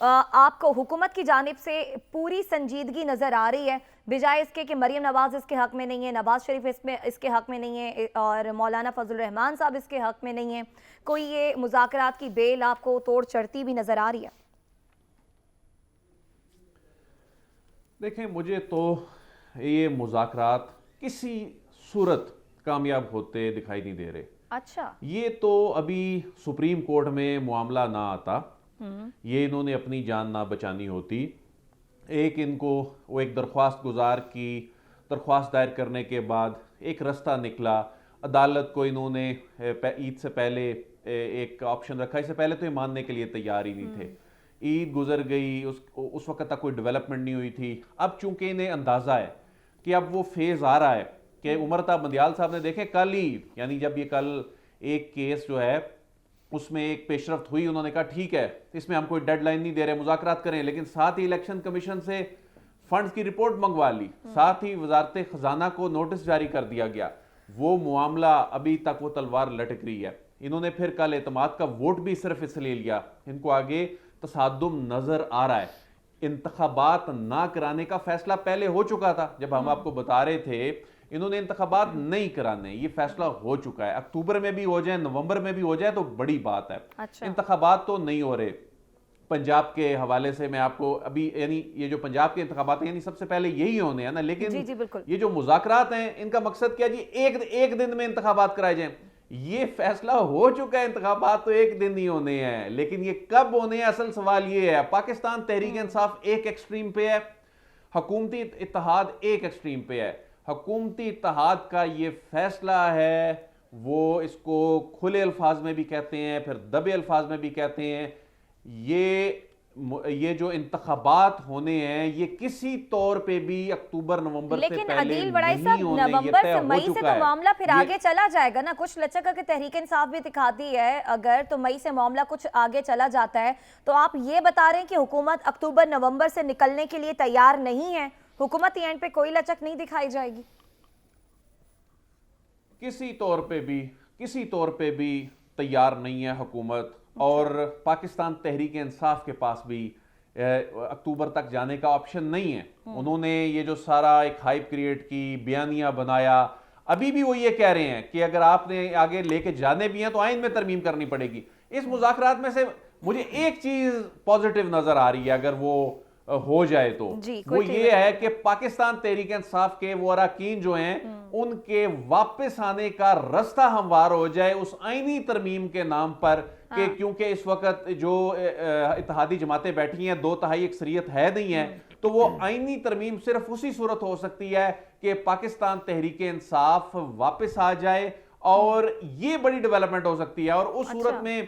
آپ کو حکومت کی جانب سے پوری سنجیدگی نظر آ رہی ہے بجائے اس کے کہ مریم نواز اس کے حق میں نہیں ہے, نواز شریف اس کے حق میں نہیں ہے اور مولانا فضل الرحمان صاحب اس کے حق میں نہیں ہے, کوئی یہ مذاکرات کی بیل آپ کو توڑ چڑھتی بھی نظر آ رہی ہے؟ دیکھیں, مجھے تو یہ مذاکرات کسی صورت کامیاب ہوتے دکھائی نہیں دے رہے. اچھا, یہ تو ابھی سپریم کورٹ میں معاملہ نہ آتا, یہ انہوں نے اپنی جان نہ بچانی ہوتی. ایک ان کو وہ ایک درخواست گزار کی درخواست دائر کرنے کے بعد ایک رستہ نکلا, عدالت کو انہوں نے عید سے پہلے ایک آپشن رکھا. اس سے پہلے تو یہ ماننے کے لیے تیار ہی نہیں تھے. عید گزر گئی, اس وقت تک کوئی ڈیولپمنٹ نہیں ہوئی تھی. اب چونکہ انہیں اندازہ ہے کہ اب وہ فیز آ رہا ہے کہ عمرتا بندیال صاحب نے دیکھیں کل ہی, یعنی جب یہ کل ایک کیس جو ہے اس میں ایک پیش رفت ہوئی, انہوں نے کہا ٹھیک ہے اس میں ہم کوئی ڈیڈ لائن نہیں دے رہے, مذاکرات کریں, لیکن ساتھ ہی الیکشن کمیشن سے فنڈز کی رپورٹ منگوا لی, ساتھ ہی وزارت خزانہ کو نوٹس جاری کر دیا گیا. وہ معاملہ ابھی تک وہ تلوار لٹک رہی ہے. انہوں نے پھر کل اعتماد کا ووٹ بھی صرف اس لیے لیا, ان کو آگے تصادم نظر آ رہا ہے. انتخابات نہ کرانے کا فیصلہ پہلے ہو چکا تھا, جب ہم آپ کو بتا رہے تھے انہوں نے انتخابات نہیں کرانے, یہ فیصلہ ہو چکا ہے. اکتوبر میں بھی ہو جائے, نومبر میں بھی ہو جائے تو بڑی بات ہے. انتخابات تو نہیں ہو رہے. پنجاب کے حوالے سے میں آپ کو ابھی, یعنی یہ جو پنجاب کے انتخابات ہیں یعنی سب سے پہلے یہی ہونے ہیں نا, لیکن یہ جو مذاکرات ہیں ان کا مقصد کیا جی, ایک دن میں انتخابات کرائے جائیں. یہ فیصلہ ہو چکا ہے, انتخابات تو ایک دن ہی ہونے ہیں, لیکن یہ کب ہونے ہیں اصل سوال یہ ہے. پاکستان تحریک انصاف ایک ایکسٹریم پہ ہے, حکومتی اتحاد ایک ایکسٹریم پہ ہے. حکومتی اتحاد کا یہ فیصلہ ہے, وہ اس کو کھلے الفاظ میں بھی کہتے ہیں, پھر دبے الفاظ میں بھی کہتے ہیں, یہ جو انتخابات ہونے ہیں یہ کسی طور پہ بھی اکتوبر نومبر سے پہلے نہیں ہونے. نومبر سے مئی سے تو معاملہ پھر آگے چلا جائے گا نا. کچھ لچک کہ تحریک انصاف بھی دکھاتی ہے اگر تو مئی سے معاملہ کچھ آگے چلا جاتا ہے, تو آپ یہ بتا رہے ہیں کہ حکومت اکتوبر نومبر سے نکلنے کے لیے تیار نہیں ہے, حکومت اینڈ پہ کوئی لچک نہیں دکھائی جائے گی؟ کسی طور پہ بھی تیار نہیں ہے حکومت, اور پاکستان تحریک انصاف کے پاس بھی اکتوبر تک جانے کا آپشن نہیں ہے. انہوں نے یہ جو سارا ایک ہائپ کریٹ کی, بیانیہ بنایا, ابھی بھی وہ یہ کہہ رہے ہیں کہ اگر آپ نے آگے لے کے جانے بھی ہیں تو آئین میں ترمیم کرنی پڑے گی. اس مذاکرات میں سے مجھے ایک چیز پازیٹیو نظر آ رہی ہے اگر وہ ہو جائے تو, وہ یہ ہے کہ پاکستان تحریک انصاف کے وہ اراکین جو ہیں ان کے واپس آنے کا رستہ ہموار ہو جائے اس آئینی ترمیم کے نام پر, کہ کیونکہ اس وقت جو اتحادی جماعتیں بیٹھی ہیں 2/3 اکثریت ہے نہیں ہے, تو وہ آئینی ترمیم صرف اسی صورت ہو سکتی ہے کہ پاکستان تحریک انصاف واپس آ جائے, اور یہ بڑی ڈیولپمنٹ ہو سکتی ہے. اور اس صورت میں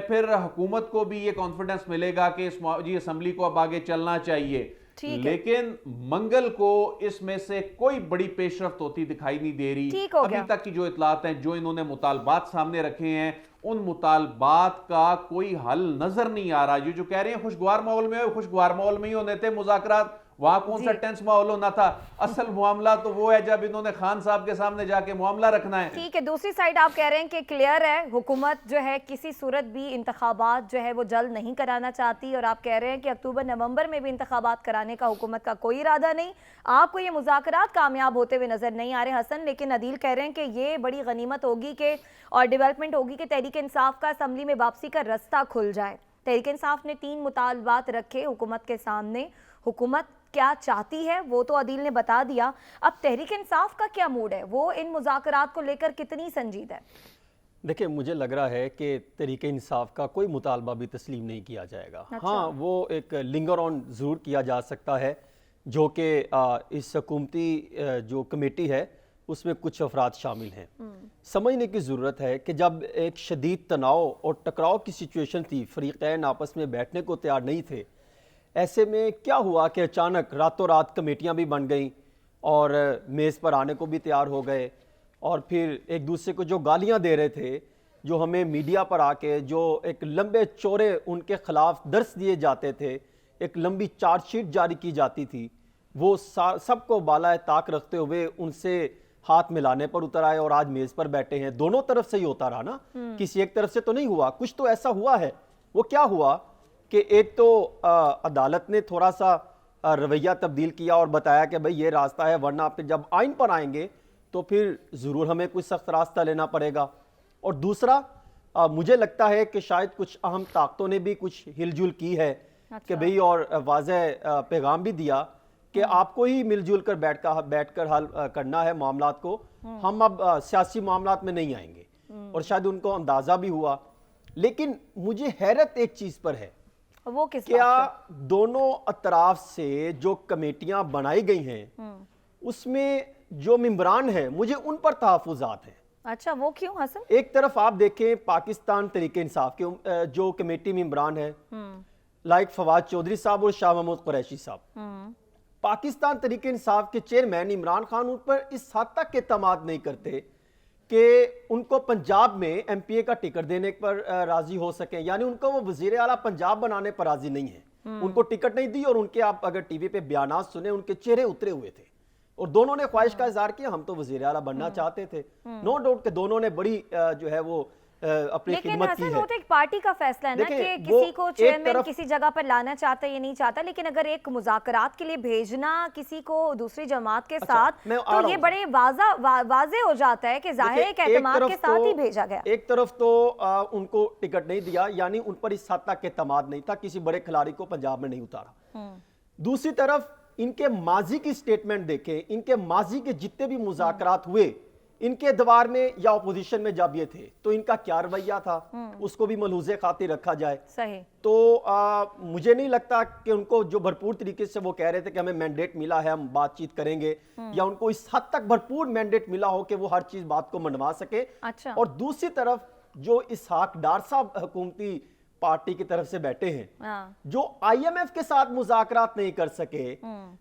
پھر حکومت کو بھی یہ کانفیڈنس ملے گا کہ اسمبلی کو اب آگے چلنا چاہیے. لیکن منگل کو اس میں سے کوئی بڑی پیش رفت ہوتی دکھائی نہیں دے رہی. ابھی تک کی جو اطلاعات ہیں, جو انہوں نے مطالبات سامنے رکھے ہیں, ان مطالبات کا کوئی حل نظر نہیں آ رہا. یہ جو کہہ رہے ہیں خوشگوار ماحول میں, خوشگوار ماحول میں ہی ہونے تھے مذاکرات, وہاں کون سا ٹینس ماحول ہونا تھا. اصل معاملہ تو وہ ہے جب انہوں نے خان صاحب کے سامنے جا کے معاملہ رکھنا ہے. ٹھیک ہے, دوسری سائیڈ آپ کہہ رہے ہیں کہ کلیئر ہے حکومت جو ہے کسی صورت بھی انتخابات جو ہے وہ جلد نہیں کرانا چاہتی, اور آپ کہہ رہے ہیں کہ اکتوبر نومبر میں بھی انتخابات کرانے کا حکومت کا کوئی ارادہ نہیں. آپ کو یہ مذاکرات کامیاب ہوتے ہوئے نظر نہیں آ رہے حسن, لیکن عدیل کہہ رہے ہیں کہ یہ بڑی غنیمت ہوگی کہ اور ڈیولپمنٹ ہوگی کہ تحریک انصاف کا اسمبلی میں واپسی کا رستہ کھل جائے. تحریک انصاف نے 3 مطالبات رکھے حکومت کے سامنے, حکومت کیا چاہتی ہے وہ تو عدیل نے بتا دیا. اب تحریک انصاف کا کیا موڈ ہے, وہ ان مذاکرات کو لے کر کتنی سنجیدہ ہے؟ دیکھیں, مجھے لگ رہا ہے کہ تحریک انصاف کا کوئی مطالبہ بھی تسلیم نہیں کیا جائے گا. ہاں, وہ ایک لنگر آن ضرور کیا جا سکتا ہے, جو کہ اس حکومتی جو کمیٹی ہے اس میں کچھ افراد شامل ہیں. سمجھنے کی ضرورت ہے کہ جب ایک شدید تناؤ اور ٹکراؤ کی سچویشن تھی, فریقین آپس میں بیٹھنے کو تیار نہیں تھے, ایسے میں کیا ہوا کہ اچانک راتوں رات کمیٹیاں بھی بن گئیں اور میز پر آنے کو بھی تیار ہو گئے, اور پھر ایک دوسرے کو جو گالیاں دے رہے تھے, جو ہمیں میڈیا پر آ کے جو ایک لمبے چوڑے ان کے خلاف درس دیے جاتے تھے, ایک لمبی چارج شیٹ جاری کی جاتی تھی, وہ سب کو بالائے طاق رکھتے ہوئے ان سے ہاتھ ملانے پر اتر آئے اور آج میز پر بیٹھے ہیں. دونوں طرف سے ہی ہوتا رہا نا, کسی ایک طرف سے تو نہیں ہوا, کچھ تو ایسا ہوا ہے. وہ کیا ہوا کہ ایک تو عدالت نے تھوڑا سا رویہ تبدیل کیا اور بتایا کہ بھئی یہ راستہ ہے، ورنہ آپ جب آئین پر آئیں گے تو پھر ضرور ہمیں کوئی سخت راستہ لینا پڑے گا. اور دوسرا مجھے لگتا ہے کہ شاید کچھ اہم طاقتوں نے بھی کچھ ہل جل کی ہے کہ بھئی اور واضح پیغام بھی دیا کہ آپ کو ہی مل جل کر بیٹھ کر حل کرنا ہے معاملات کو، ہم اب سیاسی معاملات میں نہیں آئیں گے. اور شاید ان کو اندازہ بھی ہوا. لیکن مجھے حیرت ایک چیز پر ہے، وہ کس کیا دونوں اطراف سے جو کمیٹیاں بنائی گئی ہیں اس میں جو ممبران ہیں مجھے ان پر تحفظات ہیں. اچھا وہ کیوں حسن؟ ایک طرف آپ دیکھیں پاکستان تحریک انصاف کے جو کمیٹی ممبران ہیں لائک فواد چودھری صاحب اور شاہ محمود قریشی صاحب، پاکستان تحریک انصاف کے چیئرمین عمران خان ان پر اس حد تک اعتماد نہیں کرتے کہ ان کو پنجاب میں ایم پی اے کا ٹکٹ دینے پر راضی ہو سکیں. یعنی ان کو وہ وزیر اعلیٰ پنجاب بنانے پر راضی نہیں ہیں. ان کو ٹکٹ نہیں دی اور ان کے آپ اگر ٹی وی پہ بیانات سنیں ان کے چہرے اترے ہوئے تھے اور دونوں نے خواہش کا اظہار کیا ہم تو وزیر اعلیٰ بننا چاہتے تھے. نو ڈاؤٹ کہ دونوں نے بڑی جو ہے وہ اپنی خدمت کی ہے. لیکن حسن وہ تو ایک پارٹی کا فیصلہ ہے نا کہ کسی کو چیئرمین کسی جگہ پر لانا چاہتا ہے یا نہیں چاہتا. لیکن اگر ایک مذاکرات کے لیے بھیجنا کسی کو دوسری جماعت کے ساتھ تو یہ بڑے واضح ہو جاتا ہے کہ ظاہر ہے کہ اعتماد کے ساتھ ہی بھیجا گیا. ایک طرف تو ان کو ٹکٹ نہیں دیا، یعنی ان پر اس حد تک اعتماد نہیں تھا، کسی بڑے کھلاڑی کو پنجاب میں نہیں اتارا. دوسری طرف ان کے ماضی کی سٹیٹمنٹ دیکھیں، ان کے ماضی کے جتنے بھی مذاکرات ہوئے ان کے دوار میں یا اپوزیشن میں جب یہ تھے تو ان کا کیا رویہ تھا اس کو بھی ملحوظ خاطر رکھا جائے. صحیح. تو مجھے نہیں لگتا کہ ان کو جو بھرپور طریقے سے وہ کہہ رہے تھے کہ ہمیں مینڈیٹ ملا ہے ہم بات چیت کریں گے، یا ان کو اس حد تک بھرپور مینڈیٹ ملا ہو کہ وہ ہر چیز بات کو منوا سکے. اچھا. اور دوسری طرف جو اسحاق ڈار صاحب حکومتی پارٹی کی طرف سے بیٹھے ہیں جو آئی ایم ایف کے ساتھ مذاکرات نہیں کر سکے،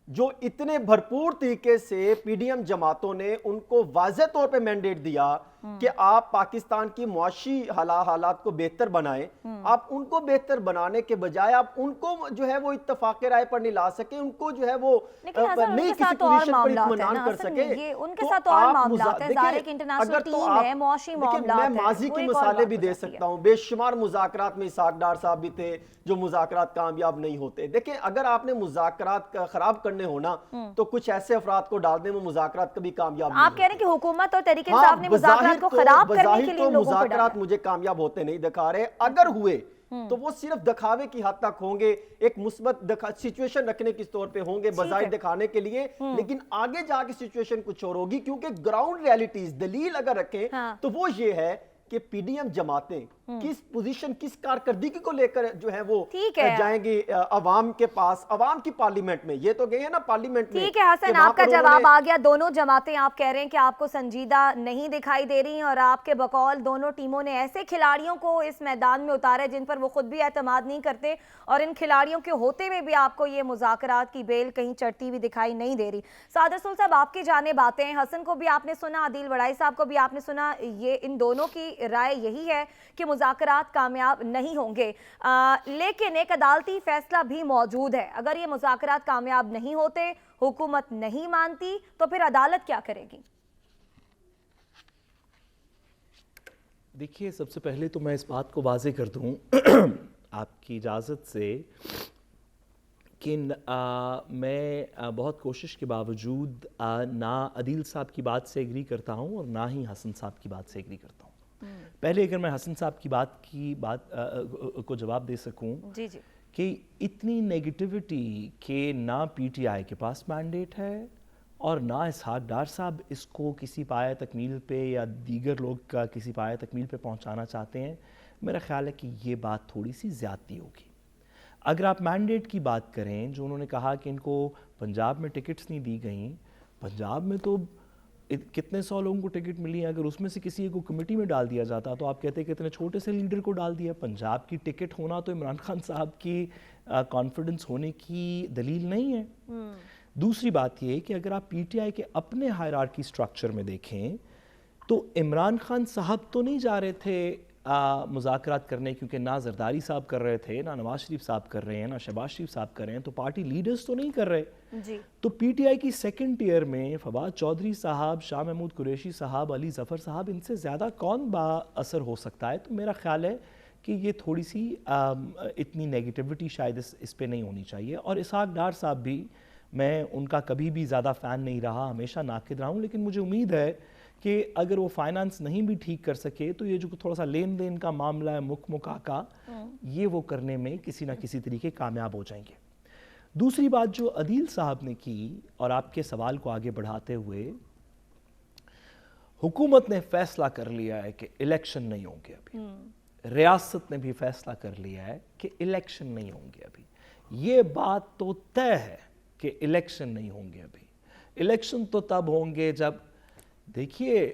جو اتنے بھرپور طریقے سے پی ڈی ایم جماعتوں نے ان کو واضح طور پہ مینڈیٹ دیا کہ آپ پاکستان کی معاشی حالات کو بہتر بنائیں، آپ ان کو بہتر بنانے کے بجائے آپ ان کو جو ہے وہ اتفاق رائے پر نہیں لا سکے، ان کو جو ہے وہ نہیں کسی پوزیشن پر اطمینان کر سکے. ان کے ساتھ اور معاملات ہیں، ظاہر ہے کہ انٹرنیشنل ٹیم ہے، معاشی معاملات ہیں. میں ماضی کی مثالیں بھی دے سکتا ہوں، بے شمار مذاکرات میں اسحاق ڈار صاحب بھی تھے جو مذاکرات کامیاب نہیں ہوتے. دیکھیں اگر آپ نے مذاکرات خراب کرنے ہونا تو کچھ ایسے افراد کو ڈال دیں وہ مذاکرات کبھی کامیاب نہیں. آپ کہہ رہے ہیں کہ حکومت اور تحریک انصاف نے مذاکرات کو خراب کرنے کے لیے لوگوں کو ڈالا. مذاکرات مجھے کامیاب ہوتے نہیں دکھا رہے، اگر ہوئے تو وہ صرف دکھاوے کی حد تک ہوں گے، ایک مثبت سچویشن رکھنے کے طور پہ ہوں گے بظاہر دکھانے کے لیے، لیکن آگے جا کے سچویشن کچھ اور ہوگی. کیونکہ گراؤنڈ ریالٹیز دلیل اگر رکھیں تو وہ یہ ہے کہ پی ڈی ایم جماعتیں کس پوزیشن کس کارکردگی کو لے کر جو ہے وہ جائیں گے عوام کے پاس، عوام کی پارلیمنٹ میں. یہ تو گئے ہیں نا پارلیمنٹ میں. ٹھیک ہے حسن، آپ کا جواب آ گیا. دونوں جماعتیں آپ کہہ رہے ہیں کہ آپ کو سنجیدہ نہیں دکھائی دے رہی ہیں اور آپ کے بقول دونوں ٹیموں نے ایسے کھلاڑیوں کو اس میدان میں اتارا ہے جن پر وہ خود بھی اعتماد نہیں کرتے، اور ان کھلاڑیوں کے ہوتے ہوئے بھی آپ کو یہ مذاکرات کی بیل کہیں چڑھتی ہوئی دکھائی نہیں دے رہی. سعد رسول صاحب آپ کی جانب آتے ہیں. حسن کو بھی آپ نے سنا، عادل وڑائی صاحب کو بھی آپ نے سنا. یہ ان دونوں کی رائے یہی ہے کہ مذاکرات کامیاب نہیں ہوں گے، لیکن ایک عدالتی فیصلہ بھی موجود ہے. اگر یہ مذاکرات کامیاب نہیں ہوتے، حکومت نہیں مانتی، تو پھر عدالت کیا کرے گی؟ دیکھیے سب سے پہلے تو میں اس بات کو واضح کر دوں آپ کی اجازت سے کہ میں بہت کوشش کے باوجود نہ عدیل صاحب کی بات سے ایگری کرتا ہوں اور نہ ہی حسن صاحب کی بات سے ایگری کرتا ہوں. پہلے اگر میں حسن صاحب کی بات کو جواب دے سکوں کہ اتنی نیگیٹیوٹی کہ نہ پی ٹی آئی کے پاس مینڈیٹ ہے اور نہ اسحاق ڈار صاحب اس کو کسی پایہ تکمیل پہ یا دیگر لوگ کا کسی پایہ تکمیل پہ پہنچانا چاہتے ہیں، میرا خیال ہے کہ یہ بات تھوڑی سی زیادتی ہوگی. اگر آپ مینڈیٹ کی بات کریں، جو انہوں نے کہا کہ ان کو پنجاب میں ٹکٹس نہیں دی گئیں، پنجاب میں تو کتنے سو لوگوں کو ٹکٹ ملی ہیں، اگر اس میں سے کسی کو کمیٹی میں ڈال دیا جاتا تو آپ کہتے ہیں کہ اتنے چھوٹے سے لیڈر کو ڈال دیا. پنجاب کی ٹکٹ ہونا تو عمران خان صاحب کی کانفیڈنس ہونے کی دلیل نہیں ہے. دوسری بات یہ کہ اگر آپ پی ٹی آئی کے اپنے ہائرارکی سٹرکچر میں دیکھیں تو عمران خان صاحب تو نہیں جا رہے تھے مذاکرات کرنے، کیونکہ نہ زرداری صاحب کر رہے تھے، نہ نواز شریف صاحب کر رہے ہیں، نہ شہباز شریف صاحب کر رہے ہیں، تو پارٹی لیڈرز تو نہیں کر رہے. تو پی ٹی آئی کی سیکنڈ ٹیئر میں فواد چودھری صاحب، شاہ محمود قریشی صاحب، علی ظفر صاحب، ان سے زیادہ کون با اثر ہو سکتا ہے؟ تو میرا خیال ہے کہ یہ تھوڑی سی اتنی نیگیٹیوٹی شاید اس پہ نہیں ہونی چاہیے. اور اسحاق ڈار صاحب بھی, میں ان کا کبھی بھی زیادہ فین نہیں رہا, ہمیشہ ناقد رہا ہوں, لیکن مجھے امید ہے کہ اگر وہ فائنانس نہیں بھی ٹھیک کر سکے تو یہ جو تھوڑا سا لین دین کا معاملہ ہے مکا کا, یہ وہ کرنے میں کسی نہ کسی طریقے کامیاب ہو جائیں گے. دوسری بات جو عدیل صاحب نے کی, اور آپ کے سوال کو آگے بڑھاتے ہوئے, حکومت نے فیصلہ کر لیا ہے کہ الیکشن نہیں ہوں گے ابھی, ریاست نے بھی فیصلہ کر لیا ہے کہ الیکشن نہیں ہوں گے ابھی. یہ بات تو طے ہے کہ الیکشن نہیں ہوں گے ابھی. الیکشن تو تب ہوں گے جب, دیکھیے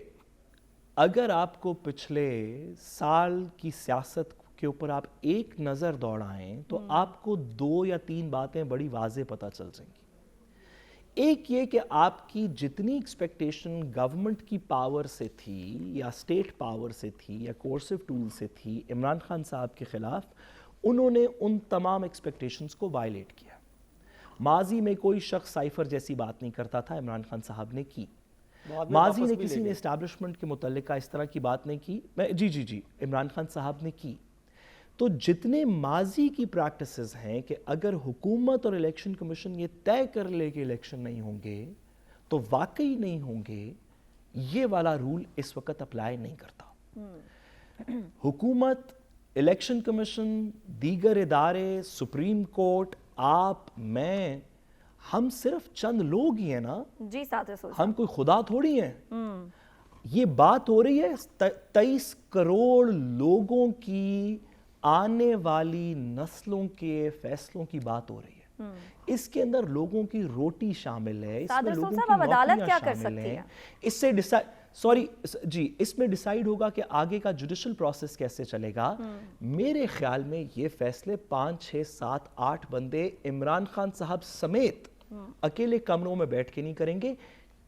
اگر آپ کو پچھلے سال کی سیاست کے اوپر آپ ایک نظر دوڑائیں تو آپ کو 2 یا 3 باتیں بڑی واضح پتہ چل جائیں گی. ایک یہ کہ آپ کی جتنی ایکسپیکٹیشن گورنمنٹ کی پاور سے تھی یا اسٹیٹ پاور سے تھی یا کورسو ٹول سے تھی عمران خان صاحب کے خلاف, انہوں نے ان تمام ایکسپیکٹیشنز کو وائلیٹ کیا. ماضی میں کوئی شخص سائفر جیسی بات نہیں کرتا تھا, عمران خان صاحب نے کی. ماضی میں کسی نے اسٹیبلشمنٹ کے متعلقہ اس طرح کی بات نہیں کی. جی عمران خان صاحب نے کی. تو جتنے ماضی کی پریکٹسز ہیں کہ اگر حکومت اور الیکشن کمیشن یہ طے کر لے کہ الیکشن نہیں ہوں گے تو واقعی نہیں ہوں گے, یہ والا رول اس وقت اپلائی نہیں کرتا. حکومت, الیکشن کمیشن, دیگر ادارے, سپریم کورٹ, آپ, میں, ہم صرف چند لوگ ہی ہیں نا. جی ساتھ رسول, ہم کوئی خدا تھوڑی ہیں. یہ بات ہو رہی ہے 23 کروڑ لوگوں کی آنے والی نسلوں کے فیصلوں کی بات ہو رہی ہے. اس کے اندر لوگوں کی روٹی شامل ہے, اس میں لوگوں کی نوکریاں شامل ہیں. اس سے اس میں ڈیسائیڈ ہوگا کہ آگے کا جوڈیشل پروسیس کیسے چلے گا. میرے خیال میں یہ فیصلے 5 6 7 8 بندے عمران خان صاحب سمیت اکیلے کمروں میں بیٹھ کے نہیں کریں گے.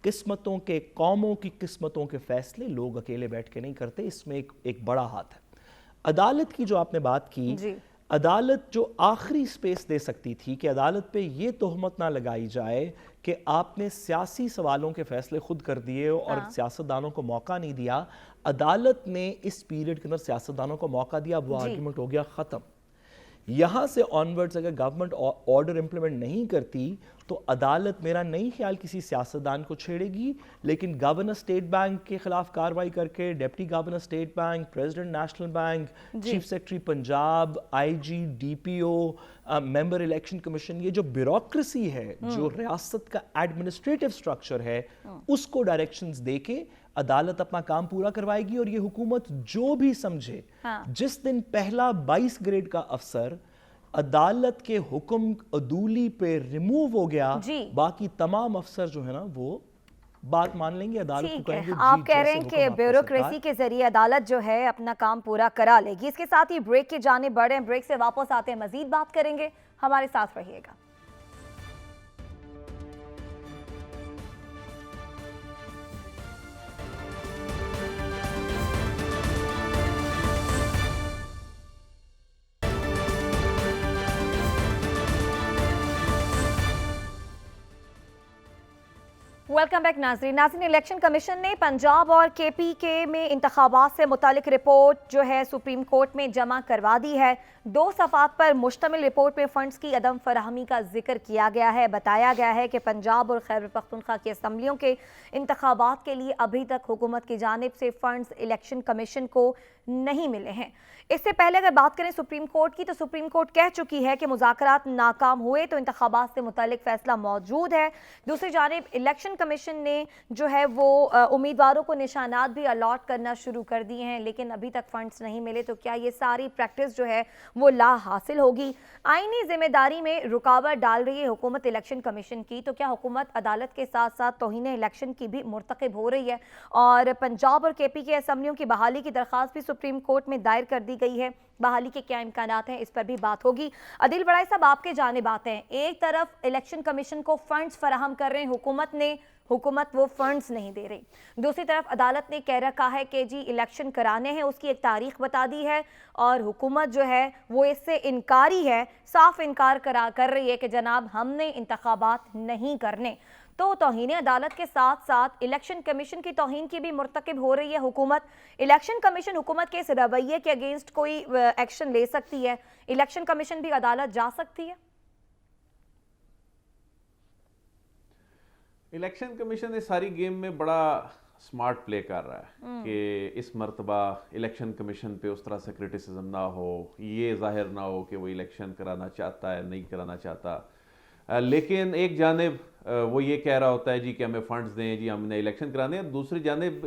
قسمتوں کے, قوموں کی قسمتوں کے فیصلے لوگ اکیلے بیٹھ کے نہیں کرتے, اس میں ایک بڑا ہاتھ ہے. عدالت کی جو آپ نے بات کی, عدالت جو آخری سپیس دے سکتی تھی کہ عدالت پہ یہ تہمت نہ لگائی جائے کہ آپ نے سیاسی سوالوں کے فیصلے خود کر دیے اور سیاستدانوں کو موقع نہیں دیا. عدالت نے اس پیریڈ کے اندر سیاستدانوں کو موقع دیا, وہ آرگیومنٹ ہو گیا ختم. یہاں سے آنورڈز اگر گورنمنٹ آرڈر امپلیمنٹ نہیں کرتی تو عدالت میرا نہیں خیال کسی سیاستدان کو چھیڑے گی, لیکن گورنر اسٹیٹ بینک کے خلاف کارروائی کر کے, deputy governor state bank, president national bank, chief secretary Punjab, I G, D P O, member election commission, یہ جو بیوروکریسی ہے, جو ریاست کا ایڈمنسٹریٹو سٹرکچر ہے, اس کو ڈائریکشنز دے کے عدالت اپنا کام پورا کروائے گی. اور یہ حکومت جو بھی سمجھے, جس دن پہلا 22 گریڈ کا افسر عدالت کے حکم عدولی پہ ریموو ہو گیا, باقی تمام افسر جو ہے نا وہ بات مان لیں گے, عدالت کو کہیں گے. آپ کہہ رہے ہیں کہ بیوروکریسی کے ذریعے عدالت جو ہے اپنا کام پورا کرا لے گی. اس کے ساتھ ہی بریک کی جانب بڑھے ہیں, بریک سے واپس آتے ہیں مزید بات کریں گے, ہمارے ساتھ رہیے گا. ویلکم بیک ناظرین. الیکشن کمیشن نے پنجاب اور کے پی کے میں انتخابات سے متعلق رپورٹ جو ہے سپریم کورٹ میں جمع کروا دی ہے. 2 صفحات پر مشتمل رپورٹ میں فنڈز کی عدم فراہمی کا ذکر کیا گیا ہے. بتایا گیا ہے کہ پنجاب اور خیبر پختونخوا کی اسمبلیوں کے انتخابات کے لیے ابھی تک حکومت کی جانب سے فنڈز الیکشن کمیشن کو نہیں ملے ہیں. اس سے پہلے اگر بات کریں سپریم کورٹ کی, تو سپریم کورٹ کہہ چکی ہے کہ مذاکرات ناکام ہوئے تو انتخابات سے متعلق فیصلہ موجود ہے. دوسری جانب الیکشن کمیشن نے جو ہے وہ امیدواروں کو نشانات بھی الاٹ کرنا شروع کر دیے ہیں, لیکن ابھی تک فنڈز نہیں ملے. تو کیا یہ ساری پریکٹس جو ہے وہ لا حاصل ہوگی؟ آئینی ذمہ داری میں رکاوٹ ڈال رہی ہے حکومت الیکشن کمیشن کی, تو کیا حکومت عدالت کے ساتھ ساتھ توہین الیکشن کی بھی مرتکب ہو رہی ہے؟ اور پنجاب اور کے پی کے اسمبلیوں کی بحالی کی درخواست بھی سپریم کورٹ میں دائر کر دی گئی ہے. بحالی کے کیا امکانات ہیں, اس پر بھی بات ہوگی. عدیل بڑائی صاحب, آپ کے جانب آتے ہیں. ایک طرف الیکشن کمیشن کو فنڈز فراہم کر رہے ہیں حکومت وہ فنڈز نہیں دے رہی. دوسری طرف عدالت نے کہہ رکھا ہے کہ جی الیکشن کرانے ہیں, اس کی ایک تاریخ بتا دی ہے, اور حکومت جو ہے وہ اس سے انکاری ہے, صاف انکار کر رہی ہے کہ جناب ہم نے انتخابات نہیں کرنے. تو توہین عدالت کے ساتھ ساتھ الیکشن کمیشن کی توہین کی بھی مرتکب ہو رہی ہے حکومت. الیکشن کمیشن حکومت کے اس رویے کے اگینسٹ کوئی ایکشن لے سکتی ہے؟ الیکشن کمیشن بھی عدالت جا سکتی ہے؟ الیکشن کمیشن اس ساری گیم میں بڑا سمارٹ پلے کر رہا ہے کہ اس مرتبہ الیکشن کمیشن پہ اس طرح سے کرٹیسزم نہ ہو, یہ ظاہر نہ ہو کہ وہ الیکشن کرانا چاہتا ہے نہیں کرانا چاہتا. لیکن ایک جانب وہ یہ کہہ رہا ہوتا ہے جی کہ ہمیں فنڈز دیں, جی ہم نے الیکشن کرانے ہیں. دوسری جانب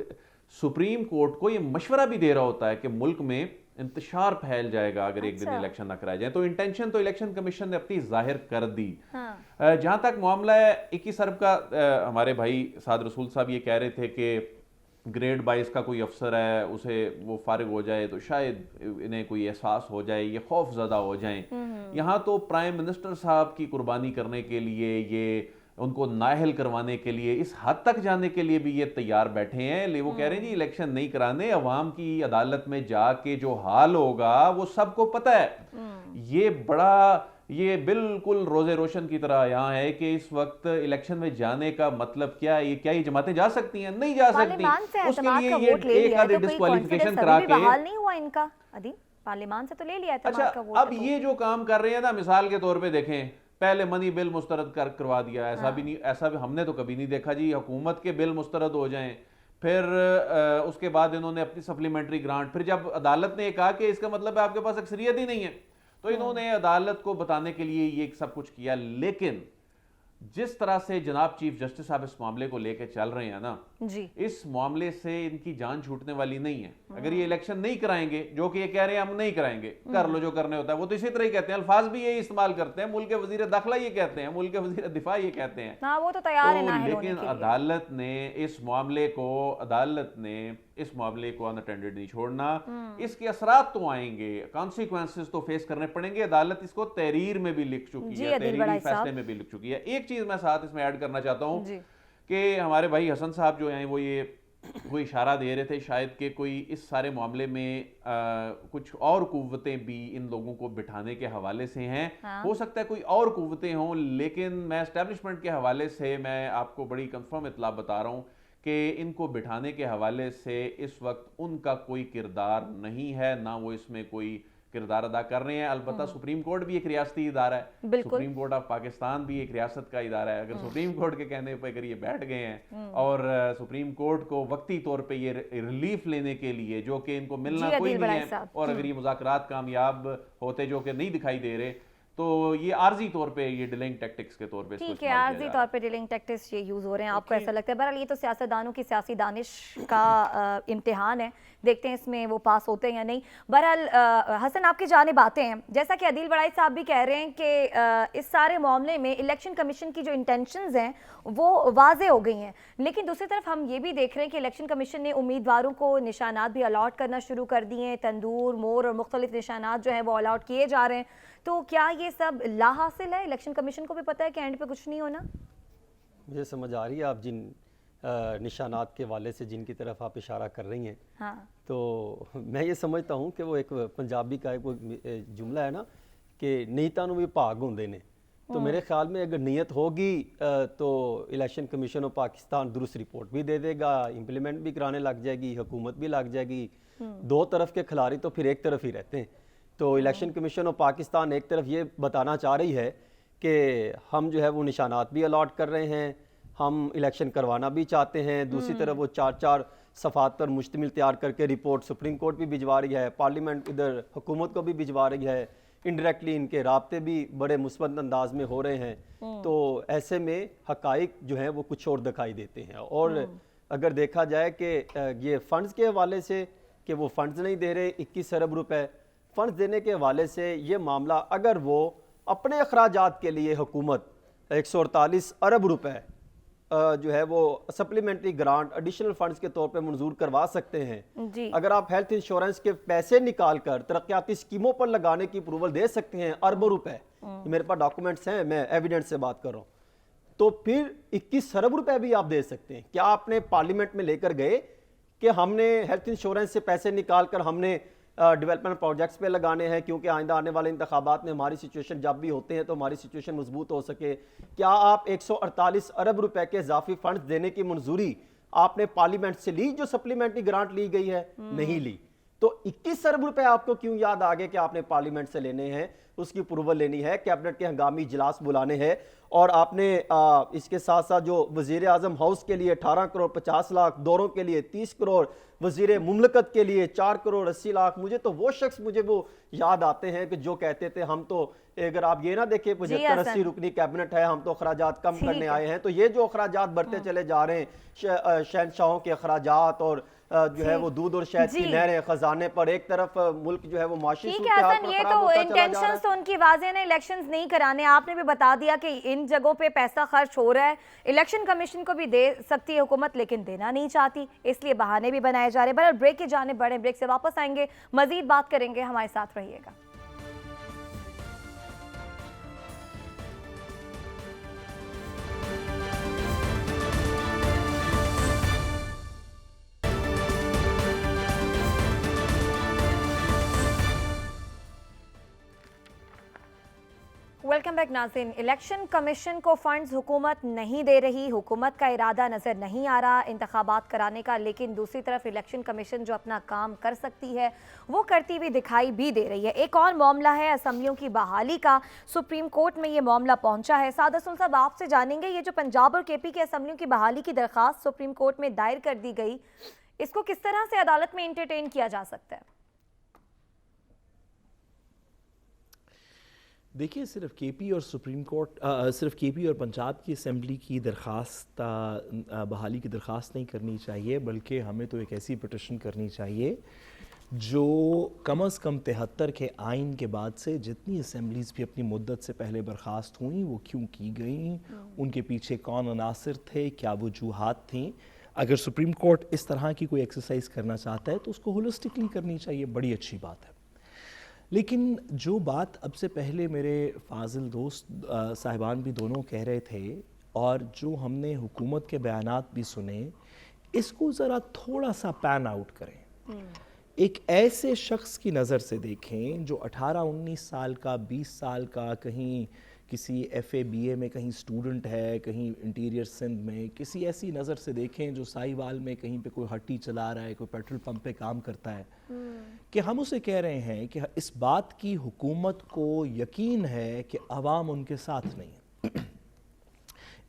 سپریم کورٹ کو یہ مشورہ بھی دے رہا ہوتا ہے کہ ملک میں انتشار پھیل جائے گا اگر ایک دن الیکشن نہ کرائے جائیں. تو انٹینشن تو الیکشن کمیشن نے اپنی ظاہر کر دی. جہاں تک معاملہ ہے 21 ارب کا, ہمارے بھائی سعد رسول صاحب یہ کہہ رہے تھے کہ گریڈ 22 کا کوئی افسر ہے, اسے وہ فارغ ہو جائے تو شاید انہیں کوئی احساس ہو جائے, یہ خوف زدہ ہو جائیں. یہاں تو پرائم منسٹر صاحب کی قربانی کرنے کے لیے, یہ ان کو نااہل کروانے کے لیے, اس حد تک جانے کے لیے بھی یہ تیار بیٹھے ہیں. وہ کہہ رہے ہیں جی الیکشن نہیں کرانے, عوام کی عدالت میں جا کے جو حال ہوگا وہ سب کو پتہ ہے. یہ بالکل روزے روشن کی طرح یہاں ہے کہ اس وقت الیکشن میں جانے کا مطلب کیا ہے. کیا یہ جماعتیں جا سکتی ہیں؟ نہیں جا سکتی. اس کے لیے یہ ایک آدھی ڈسکوالیفیکیشن کرا کے بحال نہیں ہوا ان کا. پارلیمان سے تو لے لیا اعتماد کا ووٹ. اب یہ جو کام کر رہے ہیں نا, مثال کے طور پہ دیکھیں, پہلے منی بل مسترد کروا دیا. ایسا بھی ہم نے تو کبھی نہیں دیکھا جی حکومت کے بل مسترد ہو جائیں. پھر اس کے بعد انہوں نے اپنی سپلیمنٹری گرانٹ, پھر جب عدالت نے کہا کہ اس کا مطلب ہے آپ کے پاس اکثریت ہی نہیں ہے, تو انہوں نے عدالت کو بتانے کے لیے یہ سب کچھ کیا. لیکن جس طرح سے جناب چیف جسٹس صاحب اس معاملے کو لے کے چل رہے ہیں نا, اس معاملے سے ان کی جان چھوٹنے والی نہیں ہے. اگر یہ الیکشن نہیں کرائیں گے, جو کہ یہ کہہ رہے ہیں ہم نہیں کرائیں گے, کر لو جو کرنے ہوتا ہے, وہ تو اسی طرح ہی کہتے ہیں, الفاظ بھی یہی استعمال کرتے ہیں. ملک کے وزیر داخلہ یہ کہتے ہیں, ملک کے وزیر دفاع یہ کہتے ہیں. وہ تو تیار ہے نااہل ہونے کے لیے. لیکن عدالت نے اس معاملے کو اناٹینڈڈ نہیں چھوڑنا. اس کے اثرات تو آئیں گے, کانسیکوینسز تو فیس کرنے پڑیں گے. عدالت اس کو تحریر میں بھی لکھ چکی ہے, تحریری فیصلے میں بھی لکھ چکی ہے. ایک چیز میں ساتھ اس میں ایڈ کرنا چاہتا ہوں کہ ہمارے بھائی حسن صاحب جو ہیں وہ اشارہ دے رہے تھے شاید کہ کوئی اس سارے معاملے میں کچھ اور قوتیں بھی ان لوگوں کو بٹھانے کے حوالے سے ہیں. ہو سکتا ہے کوئی اور قوتیں ہوں, لیکن میں اسٹیبلشمنٹ کے حوالے سے میں آپ کو بڑی کنفرم اطلاع بتا رہا ہوں کہ ان کو بٹھانے کے حوالے سے اس وقت ان کا کوئی کردار نہیں ہے, نہ وہ اس میں کوئی کردار ادا کر رہے ہیں. البتہ سپریم کورٹ بھی ایک ریاستی ادارہ ہے, سپریم کورٹ آف پاکستان بھی ایک ریاست کا ادارہ ہے. اگر سپریم کورٹ کے کہنے پہ اگر یہ بیٹھ گئے ہیں اور سپریم کورٹ کو وقتی طور پہ یہ ریلیف لینے کے لیے, جو کہ ان کو ملنا کوئی نہیں ہے, اور اگر یہ مذاکرات کامیاب ہوتے جو کہ نہیں دکھائی دے رہے, تو یہ عارضی طور پہ یہ ڈیلنگ ٹیکٹکس کے طور پہ ٹھیک ہے, عارضی طور پہ ڈیلنگ ٹیکٹکس یہ یوز ہو رہے ہیں. آپ کو ایسا لگتا ہے؟ بہرحال یہ تو سیاستدانوں کی سیاسی دانش کا امتحان ہے, دیکھتے ہیں اس میں وہ پاس ہوتے ہیں یا نہیں. بہرحال حسن آپ کی جانب آتے ہیں, جیسا کہ عدیل بڑائی صاحب بھی کہہ رہے ہیں کہ اس سارے معاملے میں الیکشن کمیشن کی جو انٹینشنز ہیں وہ واضح ہو گئی ہیں, لیکن دوسری طرف ہم یہ بھی دیکھ رہے ہیں کہ الیکشن کمیشن نے امیدواروں کو نشانات بھی الاٹ کرنا شروع کر دیے ہیں, تندور, مور اور مختلف نشانات جو ہیں وہ الاٹ کیے جا رہے ہیں. تو کیا یہ سب لا حاصل ہے؟ الیکشن کمیشن کو بھی پتہ ہے کہ اینڈ پہ کچھ نہیں ہونا. مجھے سمجھ آ رہی ہے آپ جن نشانات کے والے سے جن کی طرف آپ اشارہ کر رہی ہیں, تو میں یہ سمجھتا ہوں کہ وہ ایک پنجابی کا ایک جملہ ہے نا کہ نیتاں نوں بھی بھاگ ہوندے نے. تو میرے خیال میں اگر نیت ہوگی تو الیکشن کمیشن آف پاکستان درست رپورٹ بھی دے دے گا, امپلیمنٹ بھی کرانے لگ جائے گی, حکومت بھی لگ جائے گی. دو طرف کے کھلاڑی تو پھر ایک طرف ہی رہتے ہیں. تو الیکشن کمیشن آف پاکستان ایک طرف یہ بتانا چاہ رہی ہے کہ ہم جو ہے وہ نشانات بھی الاٹ کر رہے ہیں, ہم الیکشن کروانا بھی چاہتے ہیں. دوسری طرف وہ 4 صفحات پر مشتمل تیار کر کے رپورٹ سپریم کورٹ بھی بھجوا رہی ہے, پارلیمنٹ ادھر حکومت کو بھی بھجوا رہی ہے. انڈائریکٹلی ان کے رابطے بھی بڑے مثبت انداز میں ہو رہے ہیں. تو ایسے میں حقائق جو ہیں وہ کچھ اور دکھائی دیتے ہیں. اور اگر دیکھا جائے کہ یہ فنڈز کے حوالے سے کہ وہ فنڈز نہیں دے رہے 21 ارب روپے, فنڈز دینے کے حوالے سے یہ معاملہ اگر وہ اپنے اخراجات کے لیے حکومت 148 ارب روپے جو ہے وہ سپلیمنٹری گرانٹ ایڈیشنل فنڈز کے طور پہ منظور کروا سکتے ہیں. اگر آپ ہیلتھ انشورنس کے پیسے نکال کر ترقیاتی اسکیموں پر لگانے کی اپروول دے سکتے ہیں اربوں روپے, میرے پاس ڈاکومنٹس ہیں, میں ایویڈنس سے بات کر رہا ہوں, تو پھر 21 ارب روپے بھی آپ دے سکتے ہیں. کیا آپ نے پارلیمنٹ میں لے کر گئے کہ ہم نے ہیلتھ انشورنس سے پیسے نکال کر ہم نے ڈیولپمنٹ پروجیکٹس پہ لگانے ہیں کیونکہ آئندہ آنے والے انتخابات میں ہماری سچویشن جب بھی ہوتے ہیں تو ہماری سچویشن مضبوط ہو سکے. کیا آپ 148 ارب روپے کے اضافی فنڈز دینے کی منظوری آپ نے پارلیمنٹ سے لی جو سپلیمنٹری گرانٹ لی گئی ہے؟ نہیں لی. تو 21 ارب روپے آپ کو کیوں یاد آگے کہ آپ نے پارلیمنٹ سے لینے ہیں, اس کی اپروول لینی ہے, کیبنٹ کے ہنگامی اجلاس بلانے ہیں, اور آپ نے اس کے ساتھ ساتھ جو وزیر اعظم ہاؤس کے لیے 18 کروڑ 50 لاکھ, دوروں کے لیے 30 کروڑ, وزیر مملکت کے لیے 4 کروڑ 80 لاکھ, مجھے تو وہ شخص مجھے وہ یاد آتے ہیں کہ جو کہتے تھے ہم تو, اگر آپ یہ نہ دیکھیں 75-80 رکنی کیبنٹ ہے, ہم تو اخراجات کم کرنے آئے ہیں. تو یہ جو اخراجات بڑھتے چلے جا رہے ہیں, شہنشاہوں کے اخراجات اور جو ہے وہ دودھ اور شہد کی نہریں خزانے پر, ایک طرف ملک جو ہے وہ معاشی صورتحال پر یہ خراب تو ہوتا چلا جا رہا ہے. انٹینشنز تو ان کی واضح ہیں الیکشنز نہیں کرانے. آپ نے بھی بتا دیا کہ ان جگہوں پہ پیسہ خرچ ہو رہا ہے, الیکشن کمیشن کو بھی دے سکتی ہے حکومت لیکن دینا نہیں چاہتی, اس لیے بہانے بھی بنائے جا رہے ہیں. بہرحال بریک کی جانب بڑھیں, بریک سے واپس آئیں گے, مزید بات کریں گے, ہمارے ساتھ رہیے گا. ویلکم بیک ناظرین. الیکشن کمیشن کو فنڈز حکومت نہیں دے رہی, حکومت کا ارادہ نظر نہیں آ رہا انتخابات کرانے کا, لیکن دوسری طرف الیکشن کمیشن جو اپنا کام کر سکتی ہے وہ کرتی ہوئی دکھائی بھی دے رہی ہے. ایک اور معاملہ ہے اسمبلیوں کی بحالی کا, سپریم کورٹ میں یہ معاملہ پہنچا ہے. سعادت حسن صاحب, آپ سے جانیں گے یہ جو پنجاب اور کے پی کے اسمبلیوں کی بحالی کی درخواست سپریم کورٹ میں دائر کر دی گئی, اس کو کس طرح سے عدالت میں انٹرٹین کیا جا سکتا ہے؟ دیکھیے, صرف کے پی اور سپریم کورٹ, صرف کے پی اور پنجاب کی اسمبلی کی درخواست, بحالی کی درخواست نہیں کرنی چاہیے, بلکہ ہمیں تو ایک ایسی پٹیشن کرنی چاہیے جو کم از کم 73 کے آئین کے بعد سے جتنی اسمبلیز بھی اپنی مدت سے پہلے برخاست ہوئیں وہ کیوں کی گئیں, ان کے پیچھے کون عناصر تھے, کیا وجوہات تھیں. اگر سپریم کورٹ اس طرح کی کوئی ایکسرسائز کرنا چاہتا ہے تو اس کو ہولسٹکلی کرنی چاہیے, بڑی اچھی بات ہے. لیکن جو بات اب سے پہلے میرے فاضل دوست صاحبان بھی دونوں کہہ رہے تھے اور جو ہم نے حکومت کے بیانات بھی سنے, اس کو ذرا تھوڑا سا پین آؤٹ کریں. ایک ایسے شخص کی نظر سے دیکھیں جو 18-19 سال کا, 20 سال کا, کہیں کسی ایف اے بی اے میں کہیں اسٹوڈنٹ ہے, کہیں انٹیریئر سندھ میں, کسی ایسی نظر سے دیکھیں جو ساہیوال میں کہیں پہ کوئی ہٹی چلا رہا ہے, کوئی پیٹرول پمپ پہ کام کرتا ہے, کہ ہم اسے کہہ رہے ہیں کہ اس بات کی حکومت کو یقین ہے کہ عوام ان کے ساتھ نہیں ہے.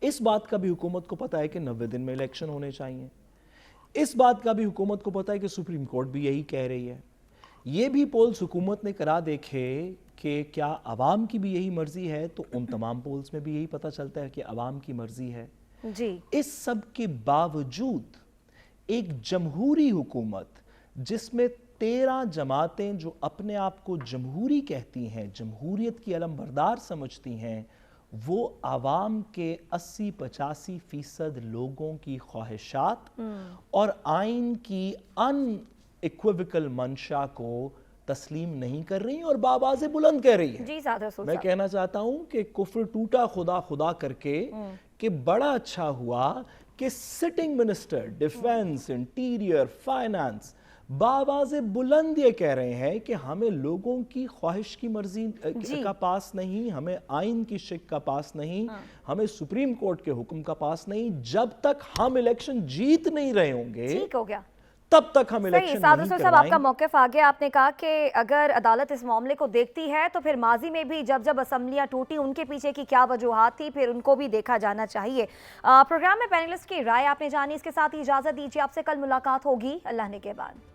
اس بات کا بھی حکومت کو پتہ ہے کہ 90 دن میں الیکشن ہونے چاہیے. اس بات کا بھی حکومت کو پتہ ہے کہ سپریم کورٹ بھی یہی کہہ رہی ہے. یہ بھی پولز حکومت نے کرا دیکھے کہ کیا عوام کی بھی یہی مرضی ہے, تو ان تمام پولز میں بھی یہی پتہ چلتا ہے کہ عوام کی مرضی ہے. جی, اس سب کے باوجود ایک جمہوری حکومت جس میں 13 جماعتیں جو اپنے آپ کو جمہوری کہتی ہیں, جمہوریت کی علم بردار سمجھتی ہیں, وہ عوام کے 80-85% لوگوں کی خواہشات اور آئین کی ان ایکویویکل منشا کو تسلیم نہیں کر رہی اور بآواز بلند کہہ رہی ہے. جی سعادت حسن میں کہنا چاہتا ہوں کہ کفر ٹوٹا خدا خدا کر کے کہ بڑا اچھا ہوا کہ sitting minister defence, interior, finance بآواز بلند یہ کہہ رہے ہیں کہ ہمیں لوگوں کی خواہش کی مرضی کا پاس نہیں, ہمیں آئین کی شک کا پاس نہیں, ہمیں سپریم کورٹ کے حکم کا پاس نہیں. جب تک ہم الیکشن جیت نہیں رہے ہوں گے, ٹھیک ہو گیا, تب تک ہم الیکشن نہیں سعادت صاحب کروائیں. آپ کا موقف آگے, آپ نے کہا کہ اگر عدالت اس معاملے کو دیکھتی ہے تو پھر ماضی میں بھی جب اسمبلیاں ٹوٹی ان کے پیچھے کی کیا وجوہات تھی, پھر ان کو بھی دیکھا جانا چاہیے. پروگرام میں پینلسٹ کی رائے آپ نے جانی, اس کے ساتھ ہی اجازت دیجیے, آپ سے کل ملاقات ہوگی اللہ نے کے بعد.